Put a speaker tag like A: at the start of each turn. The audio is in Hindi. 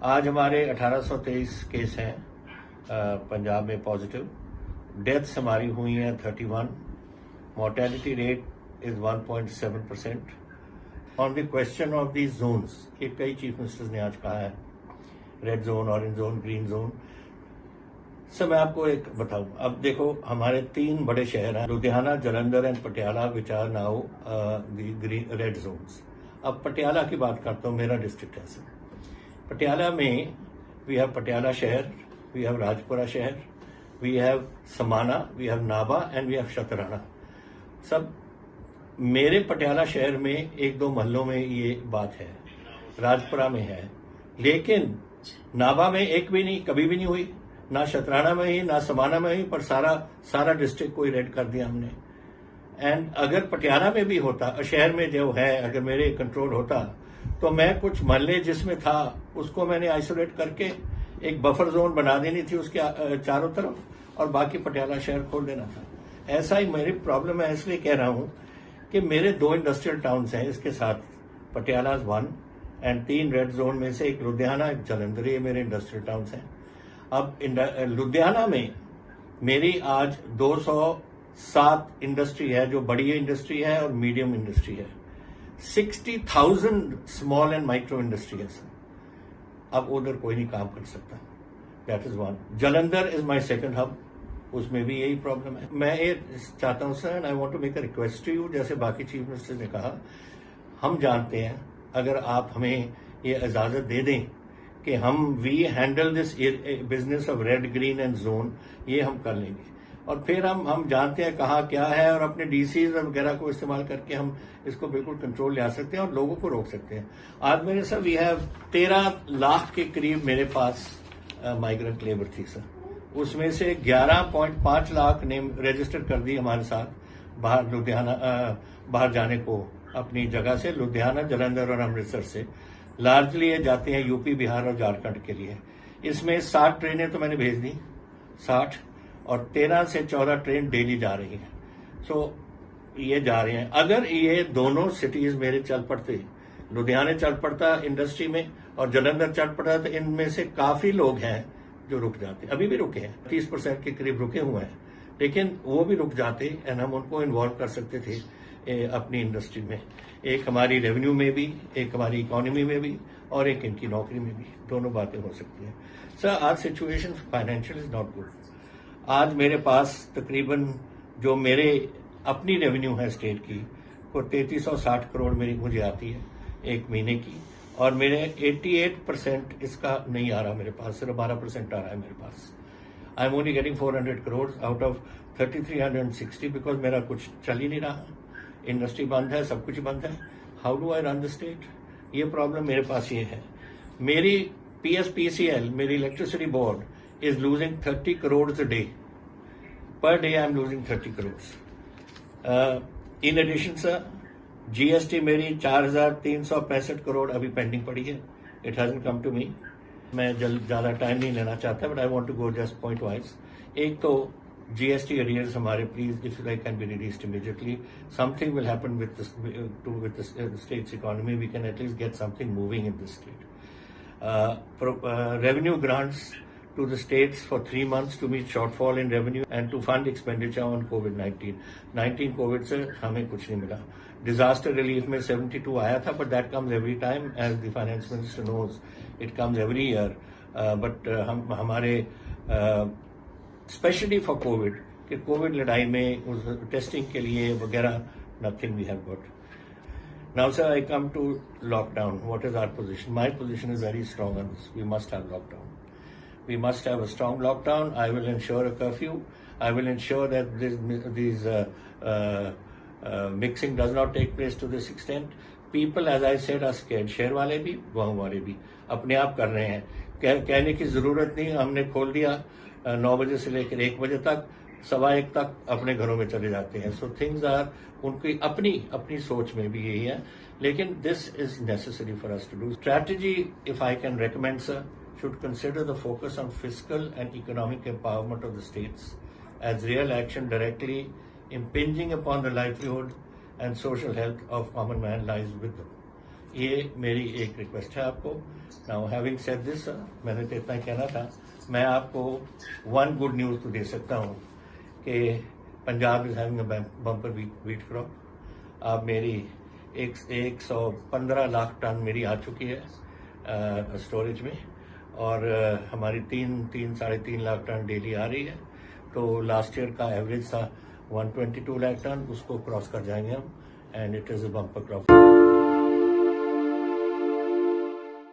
A: आज हमारे 1823 केस हैं पंजाब में पॉजिटिव। डेथ्स हमारी हुई हैं 31। Mortality rate is 1.7%। On the question of the zones, ये कई चीफ मिनिस्टर्स ने आज कहा है, red zone, orange zone, green zone. Sir मैं आपको एक बताऊं, अब देखो हमारे 3 बड़े शहर हैं, Ludhiana, Jalandhar and Patiala, which are now the green red zones. अब पटियाला की बात करता हूं, मेरा डिस्ट्रिक्ट है सर। पटियाला में वी हैव पटियाला शहर, वी हैव राजपुरा शहर, we have Samana, we have Nabha and we have Shatrana. सब मेरे पटियाला शहर में 1-2 महलों में ये बात है, राजपुरा में है, लेकिन नाबा में एक भी नहीं, कभी भी नहीं हुई, ना शतराना में ही, ना समाना में ही, पर सारा डिस्ट्रिक्ट को ही रेड कर दिया हमने। एंड अगर पटियाला में भी होता, शहर में जो है, अगर मेरे कंट्रोल होता, तो मैं कुछ महल्ले जिसमें था उसको मैंने आइसोलेट करके एक बफर जोन बना देनी थी उसके चारों तरफ, और बाकी पटियाला शहर खोल देना था। ऐसा ही मेरी प्रॉब्लम है, इसलिए कह रहा हूं कि मेरे 2 इंडस्ट्रियल टाउन्स हैं इसके साथ, पटियाला 1 एंड 3 रेड जोन में से एक लुधियाना, एक जालंधर, ये मेरे इंडस्ट्रियल टाउन्स हैं। अब लुधियाना में मेरी आज 207 इंडस्ट्री है, जो बड़ी इंडस्ट्री है और मीडियम इंडस्ट्री है। 60,000 स्मॉल एंड माइक्रो इंडस्ट्री है सर। अब उधर कोई नहीं काम कर सकता, that is 1। Jalandhar is my second hub, उसमें भी यही प्रॉब्लम है। मैं ये चाहता हूं sir, and I want to make a request to you, जैसे बाकी चीफ मिनिस्टर ने कहा, हम जानते हैं, अगर आप हमें ये इजाजत दे दें कि हम we handle this business of red, green and zone, ये हम कर लेंगे, और फिर हम जानते हैं कहाँ क्या है, और अपने डीसीज वगैरह को इस्तेमाल करके हम इसको बिल्कुल कंट्रोल ले आ सकते हैं और लोगों को रोक सकते हैं। आज मेरे सर वी हैव 13 लाख के करीब मेरे पास माइग्रेंट लेबर थी सर, उसमें से 11.5 लाख ने रजिस्टर कर दी हमारे साथ बाहर लुधियाना बाहर जाने को, अपनी जगह से, लुधियाना, जालंधर और अमृतसर से। लार्जली ये जाते हैं यूपी, बिहार और झारखंड के लिए। इसमें 60 ट्रेनें तो मैंने भेज दी, 60, और 13 से 14 ट्रेन डेली जा रही हैं। सो ये जा रहे हैं। अगर ये दोनों सिटीज मेरे चल पड़ते, लुधियाना चल पड़ता इंडस्ट्री में और जालंधर चल पड़ता, तो इनमें से काफी लोग हैं जो रुक जाते, अभी भी रुके हैं, 30% के करीब रुके हुए हैं, लेकिन वो भी रुक जाते एंड हम उनको इन्वॉल्व कर सकते थे अपनी इंडस्ट्री में, एक हमारी रेवेन्यू में भी, एक हमारी इकोनॉमी में भी, और एक इनकी नौकरी में भी, दोनों बातें हो सकती हैं। सर आज situation financial is not good. आज मेरे पास तकरीबन जो मेरे अपनी रेवेन्यू है स्टेट की, वो 3360 करोड़ मुझे आती है एक महीने की, और मेरे 88% इसका नहीं आ रहा मेरे पास, सिर्फ 12% आ रहा है मेरे पास। I am only getting 400 crore out of 3360, because मेरा कुछ चल ही नहीं रहा, इंडस्ट्री बंद है, सब कुछ बंद है। How do I run the state? ये प्रॉब्लम मेरे पास ये है। मेरी PSPCL, मेरी electricity board, is losing 30 crores a day. Per day I am losing 30 crores. In addition sir, GST मेरी 4,365 करोड़ अभी पेंडिंग पड़ी है. It hasn't come to me. मैं ज्यादा टाइम नहीं लेना चाहता, but I want to go just point wise. एक तो GST arrears हमारे, please if they can be released immediately. Something will happen with the state's economy. We can at least get something moving in this state. Revenue grants to the states for 3 months to meet shortfall in revenue and to fund expenditure on COVID-19 COVID से हमें कुछ नहीं मिला। Disaster relief में 72 आया था, but that comes every time, as the finance minister knows, it comes every year. But हम हमारे especially for COVID, कि COVID लड़ाई में उस टेस्टिंग के लिए वगैरह, nothing we have got. Now sir, I come to lockdown. What is our position? My position is very strong on this. We must have lockdown. We must have a strong lockdown. I will ensure a curfew. I will ensure that these mixing does not take place to this extent. People, as I said, are scared. शहर वाले भी, गाँव वाले भी अपने आप कर रहे हैं। कहने की जरूरत नहीं, हमने खोल दिया 9 बजे से लेकर 1 बजे तक, 1:15 तक अपने घरों में चले जाते हैं। सो थिंग्स आर, उनकी अपनी सोच में भी यही है, लेकिन this is necessary for us to do. Strategy, if I can recommend sir, should consider the focus on fiscal and economic empowerment of the states as real action directly impinging upon the livelihood and social health of common man lies with them. ये मेरी एक रिक्वेस्ट है आपको। नाउ हैविंग सेड दिस, मैंने तो इतना कहना था। मैं आपको वन गुड न्यूज़ तो दे सकता हूँ कि Punjab is having a bumper wheat crop. अब मेरी 115 लाख टन मेरी आ चुकी है स्टोरेज में, और हमारी 3-3.5 लाख टन डेली आ रही है। तो लास्ट ईयर का एवरेज था 122 लाख टन, उसको क्रॉस कर जाएंगे हम, and it is a bumper crop.